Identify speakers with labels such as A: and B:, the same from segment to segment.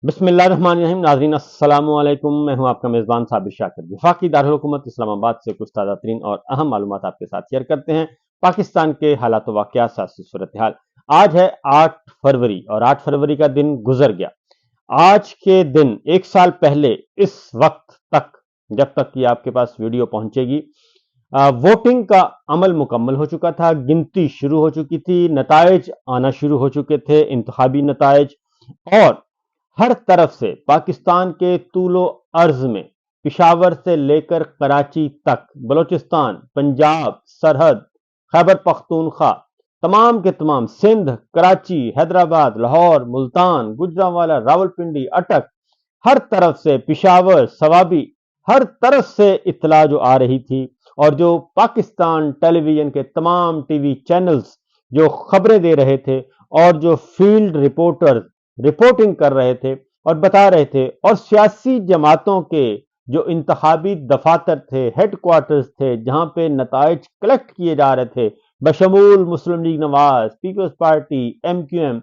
A: بسم اللہ الرحمن الرحیم. ناظرین السلام علیکم. میں ہوں آپ کا میزبان صابر شاکر. وفاقی دارالحکومت اسلام آباد سے کچھ تازہ ترین اور اہم معلومات آپ کے ساتھ شیئر کرتے ہیں. پاکستان کے حالات و واقعات، سیاسی صورتحال. آج ہے 8 فروری اور 8 فروری کا دن گزر گیا. آج کے دن ایک سال پہلے اس وقت تک، جب تک یہ آپ کے پاس ویڈیو پہنچے گی، ووٹنگ کا عمل مکمل ہو چکا تھا. گنتی شروع ہو چکی تھی، نتائج آنا شروع ہو چکے تھے، انتخابی نتائج. اور ہر طرف سے پاکستان کے طول و عرض میں، پشاور سے لے کر کراچی تک، بلوچستان، پنجاب، سرحد، خیبر پختونخوا، تمام کے تمام، سندھ، کراچی، حیدرآباد، لاہور، ملتان، گجرانوالہ، راولپنڈی، اٹک، ہر طرف سے، پشاور، سوابی، ہر طرف سے اطلاع جو آ رہی تھی، اور جو پاکستان ٹیلی ویژن کے تمام ٹی وی چینلز جو خبریں دے رہے تھے، اور جو فیلڈ رپورٹر رپورٹنگ کر رہے تھے اور بتا رہے تھے، اور سیاسی جماعتوں کے جو انتخابی دفاتر تھے، ہیڈ کوارٹرز تھے، جہاں پہ نتائج کلیکٹ کیے جا رہے تھے، بشمول مسلم لیگ نواز، پیپلز پارٹی، ایم کیو ایم،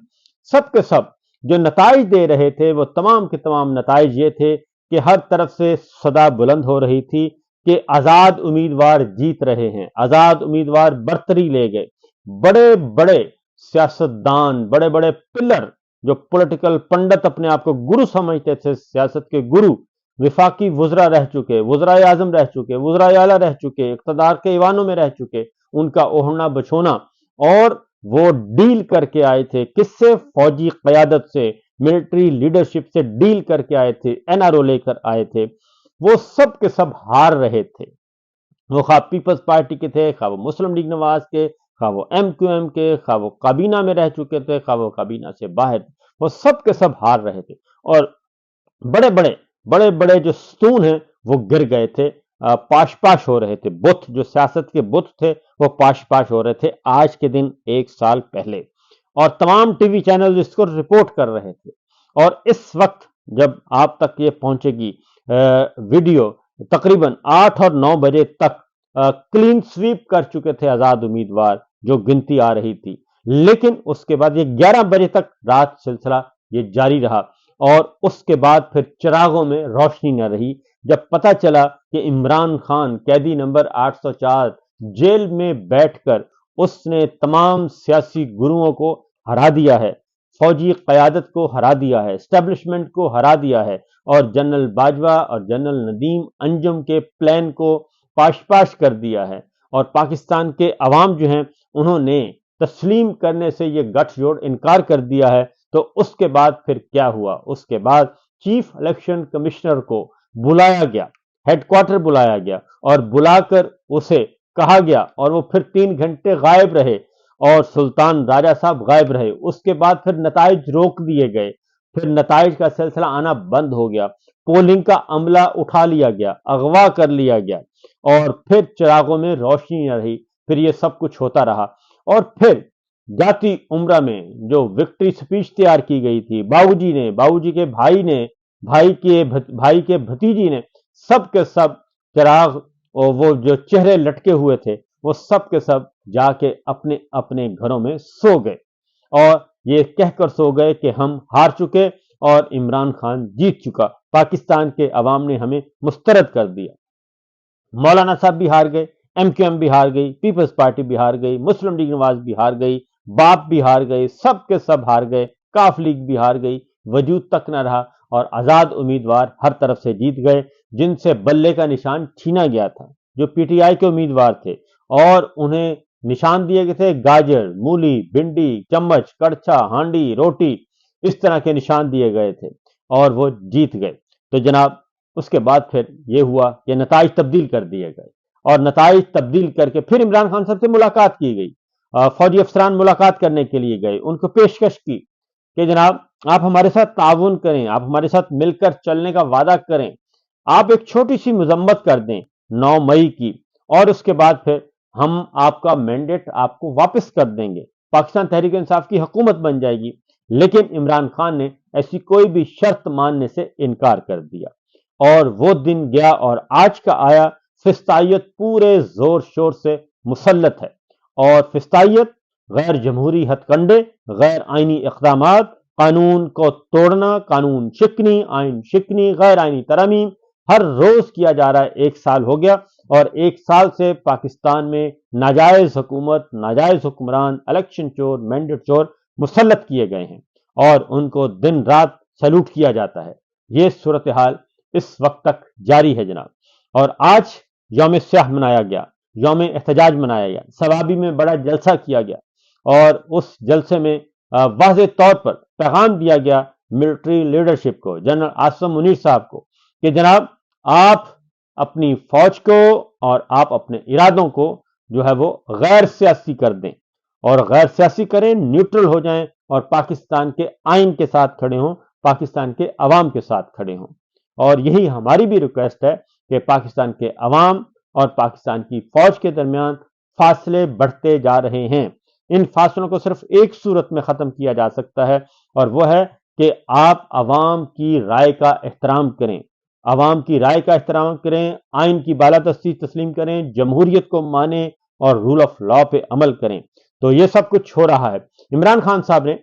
A: سب کے سب جو نتائج دے رہے تھے، وہ تمام کے تمام نتائج یہ تھے کہ ہر طرف سے صدا بلند ہو رہی تھی کہ آزاد امیدوار جیت رہے ہیں، آزاد امیدوار برتری لے گئے. بڑے بڑے سیاستدان، بڑے بڑے پلر، جو پولیٹیکل پنڈت اپنے آپ کو گرو سمجھتے تھے، سیاست کے گرو، وفاقی وزراء رہ چکے، وزراء اعظم رہ چکے، وزراء اعلیٰ رہ چکے، اقتدار کے ایوانوں میں رہ چکے، ان کا اوڑھنا بچھونا، اور وہ ڈیل کر کے آئے تھے. کس سے؟ فوجی قیادت سے، ملٹری لیڈرشپ سے ڈیل کر کے آئے تھے، این آر او لے کر آئے تھے. وہ سب کے سب ہار رہے تھے. وہ خواہ پیپلز پارٹی کے تھے، خواہ وہ مسلم لیگ نواز کے، خواہ وہ ایم کیو ایم کے، خواہ وہ کابینہ میں رہ چکے تھے، خواہ وہ کابینہ سے باہر، وہ سب کے سب ہار رہے تھے. اور بڑے بڑے جو ستون ہیں وہ گر گئے تھے، پاش پاش ہو رہے تھے. بت جو سیاست کے بت تھے وہ پاش پاش ہو رہے تھے آج کے دن ایک سال پہلے. اور تمام ٹی وی چینل اس کو رپورٹ کر رہے تھے. اور اس وقت جب آپ تک یہ پہنچے گی ویڈیو، تقریباً 8 اور 9 بجے تک کلین سویپ کر چکے تھے آزاد امیدوار، جو گنتی آ رہی تھی. لیکن اس کے بعد یہ 11 بجے تک رات سلسلہ یہ جاری رہا، اور اس کے بعد پھر چراغوں میں روشنی نہ رہی، جب پتہ چلا کہ عمران خان قیدی نمبر 804 جیل میں بیٹھ کر اس نے تمام سیاسی گروؤں کو ہرا دیا ہے، فوجی قیادت کو ہرا دیا ہے، اسٹیبلشمنٹ کو ہرا دیا ہے، اور جنرل باجوہ اور جنرل ندیم انجم کے پلان کو پاش پاش کر دیا ہے. اور پاکستان کے عوام جو ہیں، انہوں نے تسلیم کرنے سے یہ گٹھ جوڑ انکار کر دیا ہے. تو اس کے بعد پھر کیا ہوا؟ اس کے بعد چیف الیکشن کمشنر کو بلایا گیا، ہیڈ کوارٹر بلایا گیا، اور بلا کر اسے کہا گیا، اور وہ پھر 3 گھنٹے غائب رہے، اور سلطان راجہ صاحب غائب رہے. اس کے بعد پھر نتائج روک دیے گئے، پھر نتائج کا سلسلہ آنا بند ہو گیا، پولنگ کا عملہ اٹھا لیا گیا، اغوا کر لیا گیا، اور پھر چراغوں میں روشنی نہ رہی. پھر یہ سب کچھ ہوتا رہا. اور پھر جاتی عمرہ میں جو وکٹری سپیچ تیار کی گئی تھی، باؤ جی نے، باؤ جی کے بھائی نے، بھائی کے بھتیجی نے، سب کے سب چراغ، اور وہ جو چہرے لٹکے ہوئے تھے، وہ سب کے سب جا کے اپنے اپنے گھروں میں سو گئے، اور یہ کہہ کر سو گئے کہ ہم ہار چکے اور عمران خان جیت چکا، پاکستان کے عوام نے ہمیں مسترد کر دیا. مولانا صاحب بھی ہار گئے، ایم کیو ایم بھی ہار گئی، پیپلز پارٹی بھی ہار گئی، مسلم لیگ نواز بھی ہار گئی، باپ بھی ہار گئے، سب کے سب ہار گئے، کاف لیگ بھی ہار گئی، وجود تک نہ رہا. اور آزاد امیدوار ہر طرف سے جیت گئے، جن سے بلے کا نشان چھینا گیا تھا، جو پی ٹی آئی کے امیدوار تھے، اور انہیں نشان دیے گئے تھے گاجر، مولی، بھنڈی، چمچ، کڑچھا، ہانڈی، روٹی، اس طرح کے نشان دیے گئے تھے، اور وہ جیت گئے. تو جناب، اس کے بعد پھر یہ ہوا کہ نتائج تبدیل کر دیے گئے، اور نتائج تبدیل کر کے پھر عمران خان صاحب سے ملاقات کی گئی. فوجی افسران ملاقات کرنے کے لیے گئے، ان کو پیشکش کی کہ جناب آپ ہمارے ساتھ تعاون کریں، آپ ہمارے ساتھ مل کر چلنے کا وعدہ کریں، آپ ایک چھوٹی سی مذمت کر دیں 9 مئی کی، اور اس کے بعد پھر ہم آپ کا مینڈیٹ آپ کو واپس کر دیں گے، پاکستان تحریک انصاف کی حکومت بن جائے گی. لیکن عمران خان نے ایسی کوئی بھی شرط ماننے سے انکار کر دیا. اور وہ دن گیا اور آج کا آیا. فسطائیت پورے زور شور سے مسلط ہے، اور فسطائیت غیر جمہوری ہتھ کنڈے، غیر آئینی اقدامات، قانون کو توڑنا، قانون شکنی، آئین شکنی، غیر آئینی ترامیم ہر روز کیا جا رہا ہے۔ 1 سال ہو گیا اور 1 سال سے پاکستان میں ناجائز حکومت، ناجائز حکمران، الیکشن چور، مینڈیٹ چور مسلط کیے گئے ہیں اور ان کو دن رات سیلوٹ کیا جاتا ہے۔ یہ صورتحال اس وقت تک جاری ہے جناب۔ اور آج یوم سیاہ منایا گیا، یوم احتجاج منایا گیا، سوابی میں بڑا جلسہ کیا گیا اور اس جلسے میں واضح طور پر پیغام دیا گیا ملٹری لیڈرشپ کو، جنرل عاصم منیر صاحب کو، کہ جناب آپ اپنی فوج کو اور آپ اپنے ارادوں کو جو ہے وہ غیر سیاسی کر دیں اور غیر سیاسی کریں، نیوٹرل ہو جائیں اور پاکستان کے آئین کے ساتھ کھڑے ہوں، پاکستان کے عوام کے ساتھ کھڑے ہوں۔ اور یہی ہماری بھی ریکویسٹ ہے کہ پاکستان کے عوام اور پاکستان کی فوج کے درمیان فاصلے بڑھتے جا رہے ہیں۔ ان فاصلوں کو صرف ایک صورت میں ختم کیا جا سکتا ہے اور وہ ہے کہ آپ عوام کی رائے کا احترام کریں، عوام کی رائے کا احترام کریں، آئین کی بالادستی تسلیم کریں، جمہوریت کو مانیں اور رول آف لا پہ عمل کریں۔ تو یہ سب کچھ ہو رہا ہے۔ عمران خان صاحب نے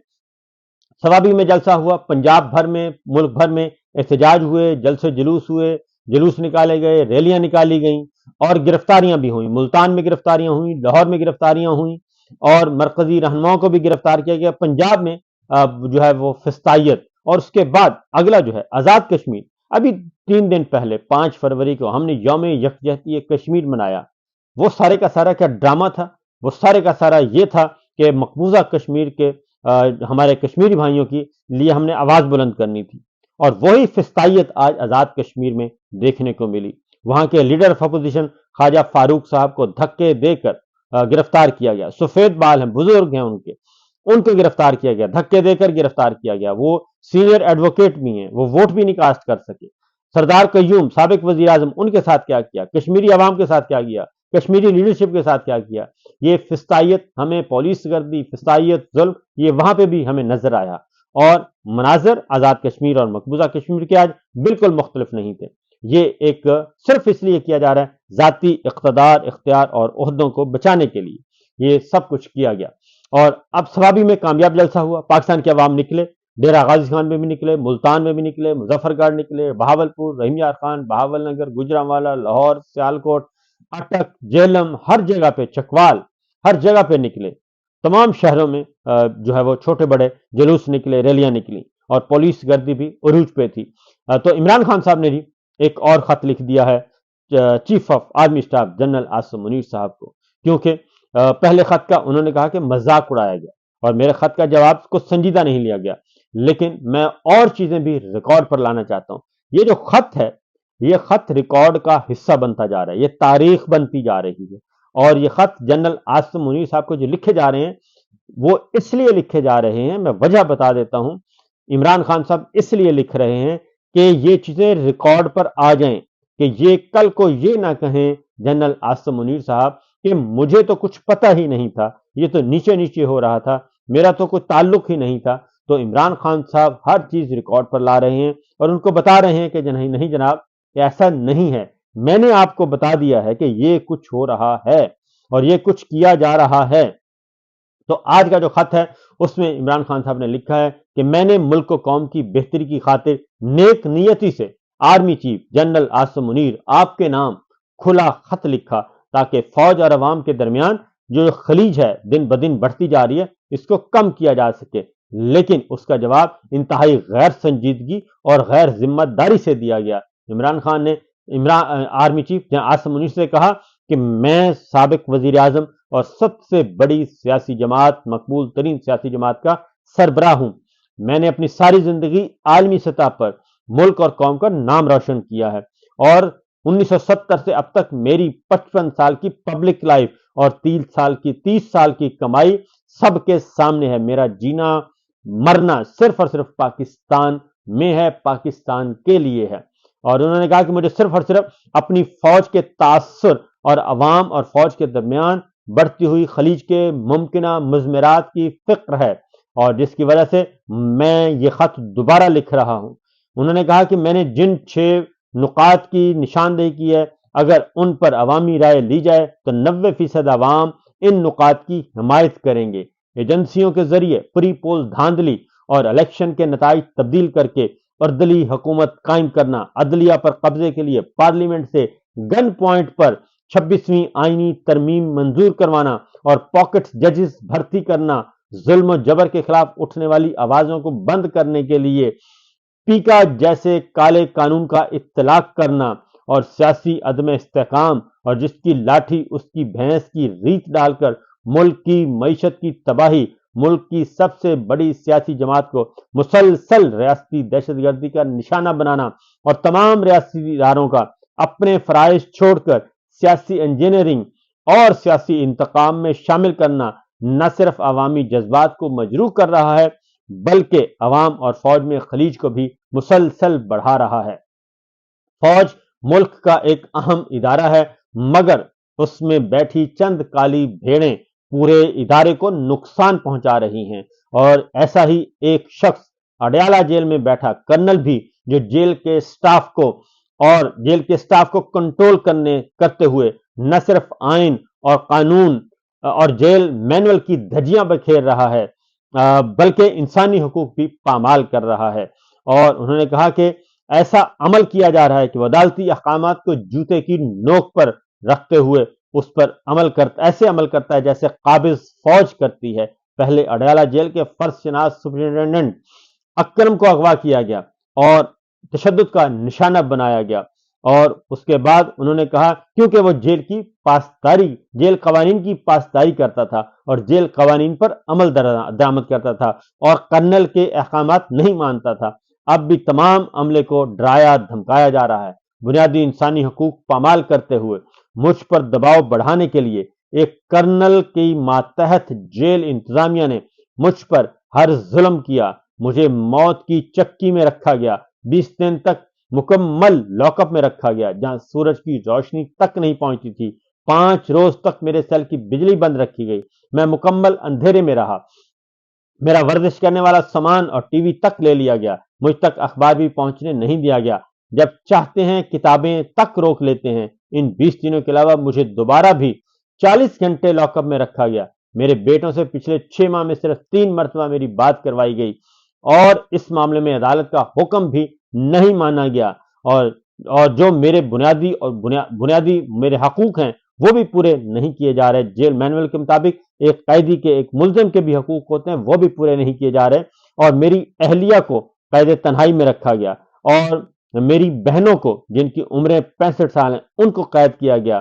A: سوابی میں جلسہ ہوا، پنجاب بھر میں، ملک بھر میں احتجاج ہوئے، جلسے جلوس ہوئے، جلوس نکالے گئے، ریلیاں نکالی گئیں اور گرفتاریاں بھی ہوئیں۔ ملتان میں گرفتاریاں ہوئیں، لاہور میں گرفتاریاں ہوئیں اور مرکزی رہنماؤں کو بھی گرفتار کیا گیا۔ پنجاب میں جو ہے وہ فسطائیت، اور اس کے بعد اگلا جو ہے آزاد کشمیر۔ ابھی 3 دن پہلے 5 فروری کو ہم نے یوم یکجہتی کشمیر منایا۔ وہ سارے کا سارا کیا ڈرامہ تھا؟ وہ سارے کا سارا یہ تھا کہ مقبوضہ کشمیر کے ہمارے کشمیری بھائیوں کی لیے ہم نے آواز بلند کرنی تھی، اور وہی فسطائیت آج آزاد کشمیر میں دیکھنے کو ملی۔ وہاں کے لیڈر آف اپوزیشن خواجہ فاروق صاحب کو دھکے دے کر گرفتار کیا گیا۔ سفید بال ہیں، بزرگ ہیں ان کو گرفتار کیا گیا، دھکے دے کر گرفتار کیا گیا۔ وہ سینئر ایڈوکیٹ بھی ہیں، وہ ووٹ بھی نہیں کاسٹ کر سکے۔ سردار قیوم سابق وزیر اعظم، ان کے ساتھ کیا کیا، کشمیری عوام کے ساتھ کیا کیا، کشمیری لیڈرشپ کے ساتھ کیا کیا۔ یہ فسطائیت ہمیں، پولیس گردی، فسطائیت، ظلم، یہ وہاں پہ بھی ہمیں نظر آیا، اور مناظر آزاد کشمیر اور مقبوضہ کشمیر کے آج بالکل مختلف نہیں تھے۔ یہ ایک صرف اس لیے کیا جا رہا ہے ذاتی اقتدار، اختیار اور عہدوں کو بچانے کے لیے یہ سب کچھ کیا گیا۔ اور اب سوابی میں کامیاب جلسہ ہوا، پاکستان کے عوام نکلے، ڈیرہ غازی خان میں بھی نکلے، ملتان میں بھی نکلے، مظفر گڑھ نکلے، بہاولپور، رحیم یار خان، بہاول نگر، گجرانوالہ، لاہور، سیالکوٹ، اٹک، جہلم، ہر جگہ پہ، چکوال، ہر جگہ پہ نکلے۔ تمام شہروں میں جو ہے وہ چھوٹے بڑے جلوس نکلے، ریلیاں نکلی، اور پولیس گردی بھی عروج پہ تھی۔ تو عمران خان صاحب نے بھی ایک اور خط لکھ دیا ہے chief of army staff general Asim Munir صاحب کو، کیونکہ پہلے خط کا انہوں نے کہا کہ مذاق اڑایا گیا اور میرے خط کا جواب کو سنجیدہ نہیں لیا گیا، لیکن میں اور چیزیں بھی ریکارڈ پر لانا چاہتا ہوں۔ یہ جو خط ہے، یہ خط ریکارڈ کا حصہ بنتا جا رہا ہے، یہ تاریخ بنتی جا رہی ہے، اور یہ خط جنرل عاصم منیر صاحب کو جو لکھے جا رہے ہیں وہ اس لیے لکھے جا رہے ہیں، میں وجہ بتا دیتا ہوں۔ عمران خان صاحب اس لیے لکھ رہے ہیں کہ یہ چیزیں ریکارڈ پر آ جائیں، کہ یہ کل کو یہ نہ کہیں جنرل عاصم منیر صاحب کہ مجھے تو کچھ پتہ ہی نہیں تھا، یہ تو نیچے نیچے ہو رہا تھا، میرا تو کوئی تعلق ہی نہیں تھا۔ تو عمران خان صاحب ہر چیز ریکارڈ پر لا رہے ہیں اور ان کو بتا رہے ہیں کہ نہیں جناب، ایسا نہیں ہے، میں نے آپ کو بتا دیا ہے کہ یہ کچھ ہو رہا ہے اور یہ کچھ کیا جا رہا ہے۔ تو آج کا جو خط ہے اس میں عمران خان صاحب نے لکھا ہے کہ میں نے ملک و قوم کی بہتری کی خاطر نیک نیتی سے army chief general Asim Munir آپ کے نام کھلا خط لکھا، تاکہ فوج اور عوام کے درمیان جو خلیج ہے دن بدن بڑھتی جا رہی ہے، اس کو کم کیا جا سکے۔ لیکن اس کا جواب انتہائی غیر سنجیدگی اور غیر ذمہ داری سے دیا گیا۔ عمران خان نے آرمی چیف عاصم منیر سے کہا کہ میں سابق وزیر اعظم اور سب سے بڑی سیاسی جماعت، مقبول ترین سیاسی جماعت کا سربراہ ہوں، میں نے اپنی ساری زندگی عالمی سطح پر ملک اور قوم کا نام روشن کیا ہے، اور 1970 سے اب تک میری 55 سال کی پبلک لائف اور 30 سال کی کمائی سب کے سامنے ہے۔ میرا جینا مرنا صرف اور صرف پاکستان میں ہے، پاکستان کے لیے ہے۔ اور انہوں نے کہا کہ مجھے صرف اور صرف اپنی فوج کے تاثر اور عوام اور فوج کے درمیان بڑھتی ہوئی خلیج کے ممکنہ مضمرات کی فکر ہے، اور جس کی وجہ سے میں یہ خط دوبارہ لکھ رہا ہوں۔ انہوں نے کہا کہ میں نے جن 6 نقاط کی نشاندہی کی ہے، اگر ان پر عوامی رائے لی جائے تو 90% عوام ان نقاط کی حمایت کریں گے۔ ایجنسیوں کے ذریعے پری پول دھاندلی اور الیکشن کے نتائج تبدیل کر کے اردلی حکومت قائم کرنا، عدلیہ پر قبضے کے لیے پارلیمنٹ سے گن پوائنٹ پر 26ویں آئینی ترمیم منظور کروانا اور پاکٹ ججز بھرتی کرنا، ظلم و جبر کے خلاف اٹھنے والی آوازوں کو بند کرنے کے لیے پیکا جیسے کالے قانون کا اطلاق کرنا اور سیاسی عدم استحکام اور جس کی لاٹھی اس کی بھینس کی ریت ڈال کر ملک کی معیشت کی تباہی، ملک کی سب سے بڑی سیاسی جماعت کو مسلسل ریاستی دہشت گردی کا نشانہ بنانا اور تمام ریاستی اداروں کا اپنے فرائض چھوڑ کر سیاسی انجینئرنگ اور سیاسی انتقام میں شامل کرنا نہ صرف عوامی جذبات کو مجروح کر رہا ہے بلکہ عوام اور فوج میں خلیج کو بھی مسلسل بڑھا رہا ہے۔ فوج ملک کا ایک اہم ادارہ ہے، مگر اس میں بیٹھی چند کالی بھیڑیں پورے ادارے کو نقصان پہنچا رہی ہیں، اور ایسا ہی ایک شخص اڈیالہ جیل میں بیٹھا کرنل بھی جو جیل کے سٹاف کو کنٹرول کرتے ہوئے نہ صرف آئین اور قانون اور جیل مینول کی دھجیاں بکھیر رہا ہے بلکہ انسانی حقوق بھی پامال کر رہا ہے۔ اور انہوں نے کہا کہ ایسا عمل کیا جا رہا ہے کہ وہ عدالتی احکامات کو جوتے کی نوک پر رکھتے ہوئے اس پر ایسے عمل کرتا ہے جیسے قابض فوج کرتی ہے۔ پہلے اڈیالہ جیل کے فرض شناس سپرنٹینڈنٹ اکرم کو اغوا کیا گیا اور تشدد کا نشانہ بنایا گیا، اور اس کے بعد انہوں نے کہا کیونکہ وہ جیل قوانین کی پاسداری کرتا تھا اور جیل قوانین پر عمل درآمد کرتا تھا اور کرنل کے احکامات نہیں مانتا تھا، اب بھی تمام عملے کو ڈرایا دھمکایا جا رہا ہے۔ بنیادی انسانی حقوق پامال کرتے ہوئے مجھ پر دباؤ بڑھانے کے لیے ایک کرنل کی ماتحت جیل انتظامیہ نے مجھ پر ہر ظلم کیا، مجھے موت کی چکی میں رکھا گیا، 20 دن تک مکمل لاک اپ میں رکھا گیا جہاں سورج کی روشنی تک نہیں پہنچتی تھی، 5 روز تک میرے سیل کی بجلی بند رکھی گئی، میں مکمل اندھیرے میں رہا، میرا ورزش کرنے والا سامان اور ٹی وی تک لے لیا گیا، مجھ تک اخبار بھی پہنچنے نہیں دیا گیا، جب چاہتے ہیں کتابیں تک روک لیتے ہیں۔ ان 20 دنوں کے علاوہ مجھے دوبارہ بھی 40 گھنٹے لاک اپ میں رکھا گیا، میرے بیٹوں سے پچھلے 6 ماہ میں صرف 3 مرتبہ میری بات کروائی گئی اور اس معاملے میں عدالت کا حکم بھی نہیں مانا گیا، اور جو میرے بنیادی میرے حقوق ہیں وہ بھی پورے نہیں کیے جا رہے۔ جیل مینول کے مطابق ایک قیدی کے ایک ملزم کے بھی حقوق ہوتے ہیں، وہ بھی پورے نہیں کیے جا رہے، اور میری اہلیہ کو قید تنہائی میں رکھا گیا اور میری بہنوں کو جن کی عمریں 65 سال ہیں ان کو قید کیا گیا،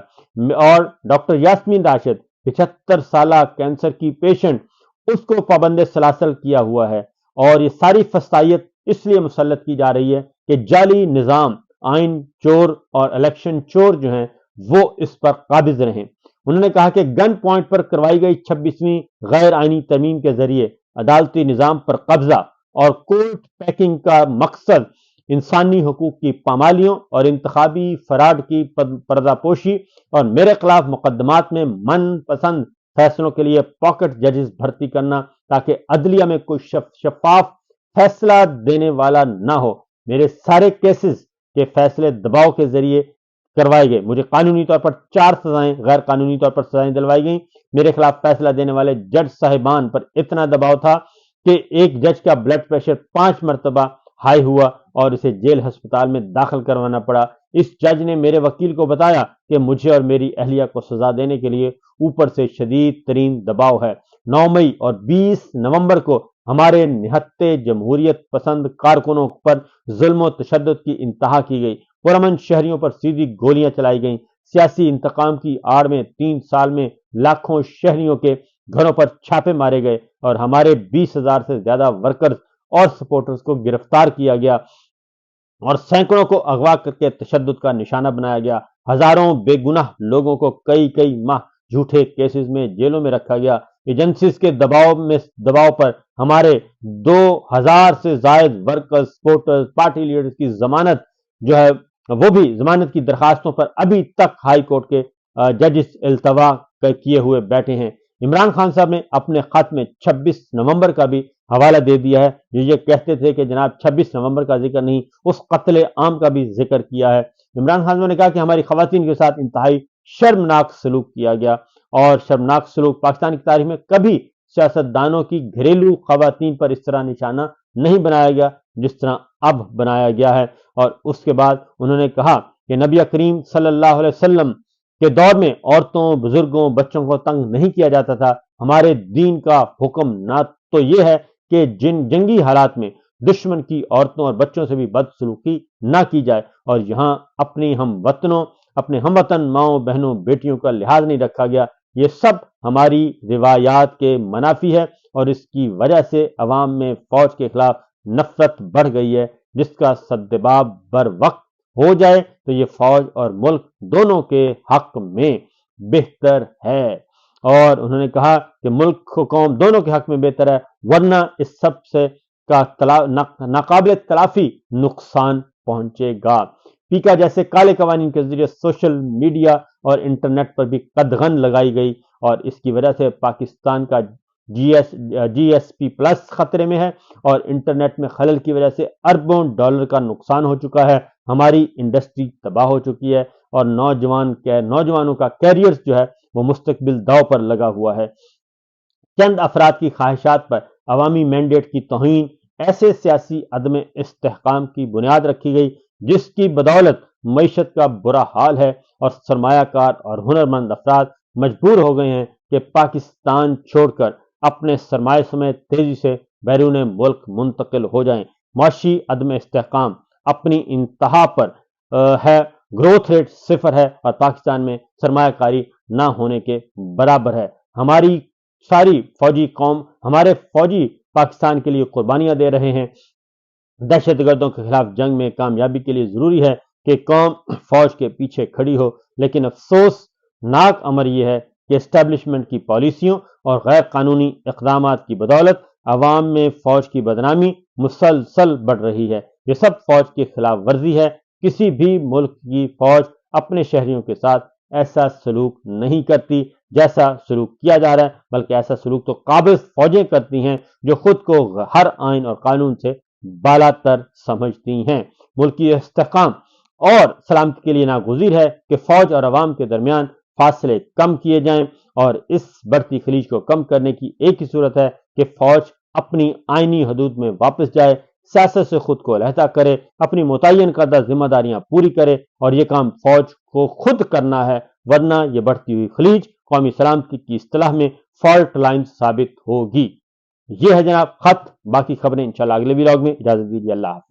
A: اور ڈاکٹر یاسمین راشد 75 سالہ کینسر کی پیشنٹ اس کو پابند سلاسل کیا ہوا ہے، اور یہ ساری فسطائیت اس لیے مسلط کی جا رہی ہے کہ جعلی نظام، آئین چور اور الیکشن چور جو ہیں وہ اس پر قابض رہیں۔ انہوں نے کہا کہ گن پوائنٹ پر کروائی گئی 26ویں غیر آئینی ترمیم کے ذریعے عدالتی نظام پر قبضہ اور کورٹ پیکنگ کا مقصد انسانی حقوق کی پامالیوں اور انتخابی فراڈ کی پردہ پوشی اور میرے خلاف مقدمات میں من پسند فیصلوں کے لیے پاکٹ ججز بھرتی کرنا تاکہ عدلیہ میں کوئی شفاف فیصلہ دینے والا نہ ہو۔ میرے سارے کیسز کے فیصلے دباؤ کے ذریعے کروائے گئے، مجھے قانونی طور پر 4 سزائیں، غیر قانونی طور پر سزائیں دلوائی گئیں۔ میرے خلاف فیصلہ دینے والے جج صاحبان پر اتنا دباؤ تھا کہ ایک جج کا بلڈ پریشر 5 مرتبہ ہائی ہوا اور اسے جیل ہسپتال میں داخل کروانا پڑا۔ اس جج نے میرے وکیل کو بتایا کہ مجھے اور میری اہلیہ کو سزا دینے کے لیے اوپر سے شدید ترین دباؤ ہے۔ 9 مئی اور 20 نومبر کو ہمارے نہتے جمہوریت پسند کارکنوں پر ظلم و تشدد کی انتہا کی گئی، پرامن شہریوں پر سیدھی گولیاں چلائی گئیں، سیاسی انتقام کی آڑ میں 3 سال میں لاکھوں شہریوں کے گھروں پر چھاپے مارے گئے اور ہمارے 20,000 سے زیادہ ورکرز اور سپورٹرز کو گرفتار کیا گیا اور سینکڑوں کو اغوا کر کے تشدد کا نشانہ بنایا گیا۔ ہزاروں بے گناہ لوگوں کو کئی ماہ جھوٹے کیسز میں جیلوں میں رکھا گیا۔ ایجنسیز کے دباؤ پر ہمارے 2000 سے زائد ورکرز، سپورٹرز، پارٹی لیڈرز کی ضمانت جو ہے وہ بھی ضمانت کی درخواستوں پر ابھی تک ہائی کورٹ کے ججز التوا کیے ہوئے بیٹھے ہیں۔ عمران خان صاحب نے اپنے خط میں 26 نومبر کا بھی حوالہ دے دیا ہے، جو یہ کہتے تھے کہ جناب 26 نومبر کا ذکر نہیں، اس قتل عام کا بھی ذکر کیا ہے۔ عمران خان صاحب نے کہا کہ ہماری خواتین کے ساتھ انتہائی شرمناک سلوک کیا گیا، اور شرمناک سلوک پاکستان کی تاریخ میں کبھی سیاست دانوں کی گھریلو خواتین پر اس طرح نشانہ نہیں بنایا گیا جس طرح اب بنایا گیا ہے۔ اور اس کے بعد انہوں نے کہا کہ نبی کریم صلی اللہ علیہ وسلم کے دور میں عورتوں، بزرگوں، بچوں کو تنگ نہیں کیا جاتا تھا۔ ہمارے دین کا حکم نہ تو یہ ہے کہ جنگی حالات میں دشمن کی عورتوں اور بچوں سے بھی بدسلوکی نہ کی جائے، اور یہاں اپنے ہم وطن ماؤں، بہنوں، بیٹیوں کا لحاظ نہیں رکھا گیا۔ یہ سب ہماری روایات کے منافی ہے، اور اس کی وجہ سے عوام میں فوج کے خلاف نفرت بڑھ گئی ہے، جس کا سدباب بر وقت ہو جائے تو یہ فوج اور ملک دونوں کے حق میں بہتر ہے۔ اور انہوں نے کہا کہ ملک و قوم دونوں کے حق میں بہتر ہے، ورنہ اس سب سے کا ناقابل تلافی نقصان پہنچے گا۔ پیکا جیسے کالے قوانین کے ذریعے سوشل میڈیا اور انٹرنیٹ پر بھی قدغن لگائی گئی، اور اس کی وجہ سے پاکستان کا جی ایس پی پلس خطرے میں ہے، اور انٹرنیٹ میں خلل کی وجہ سے اربوں ڈالر کا نقصان ہو چکا ہے۔ ہماری انڈسٹری تباہ ہو چکی ہے، اور نوجوانوں کا کیریئر جو ہے وہ مستقبل داؤ پر لگا ہوا ہے۔ چند افراد کی خواہشات پر عوامی مینڈیٹ کی توہین، ایسے سیاسی عدم استحکام کی بنیاد رکھی گئی جس کی بدولت معیشت کا برا حال ہے، اور سرمایہ کار اور ہنرمند افراد مجبور ہو گئے ہیں کہ پاکستان چھوڑ کر اپنے سرمایہ سمیت تیزی سے بیرون ملک منتقل ہو جائیں۔ معاشی عدم استحکام اپنی انتہا پر ہے، گروتھ ریٹ صفر ہے، اور پاکستان میں سرمایہ کاری نہ ہونے کے برابر ہے۔ ہماری ساری فوجی قوم، ہمارے فوجی پاکستان کے لیے قربانیاں دے رہے ہیں۔ دہشت گردوں کے خلاف جنگ میں کامیابی کے لیے ضروری ہے کہ قوم فوج کے پیچھے کھڑی ہو، لیکن افسوسناک امر یہ ہے کہ اسٹیبلشمنٹ کی پالیسیوں اور غیر قانونی اقدامات کی بدولت عوام میں فوج کی بدنامی مسلسل بڑھ رہی ہے۔ یہ سب فوج کی خلاف ورزی ہے۔ کسی بھی ملک کی فوج اپنے شہریوں کے ساتھ ایسا سلوک نہیں کرتی جیسا سلوک کیا جا رہا ہے، بلکہ ایسا سلوک تو قابض فوجیں کرتی ہیں جو خود کو ہر آئین اور قانون سے بالاتر سمجھتی ہیں۔ ملکی استحکام اور سلامتی کے لیے ناگزیر ہے کہ فوج اور عوام کے درمیان فاصلے کم کیے جائیں، اور اس بڑھتی خلیج کو کم کرنے کی ایک ہی صورت ہے کہ فوج اپنی آئینی حدود میں واپس جائے، سیاست سے خود کو علیحدہ کرے، اپنی متعین کردہ ذمہ داریاں پوری کرے، اور یہ کام فوج کو خود کرنا ہے، ورنہ یہ بڑھتی ہوئی خلیج قومی سلامتی کی اصطلاح میں فالٹ لائن ثابت ہوگی۔ یہ ہے جناب خط، باقی خبریں انشاءاللہ اگلے ویلاگ میں۔ اجازت دیجیے، اللہ حافظ۔